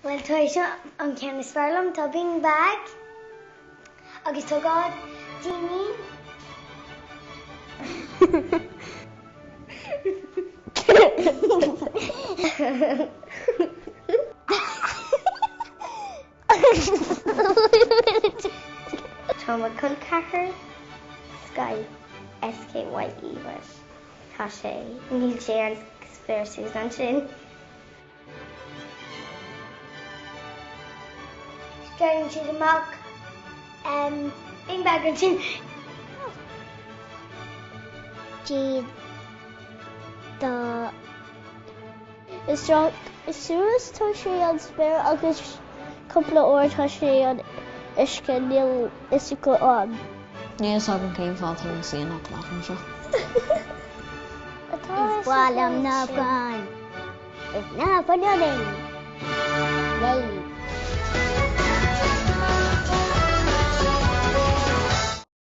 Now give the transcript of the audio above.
Well, tá seo an ceann is fearlam tá bing bag agus tá gád daoine. Tá má chun cathair Sky SKYE leis. Tá sé níl sé an spéirsús an sin. Staring to the mark in Baggerton. Gee, the is strong. As soon as touch on spare, agus couple of hours touch on ishka nil isiko on. Níos agan céim fátar an síana nachlachan seo. Is bhil am ná gan. Is ná fanading.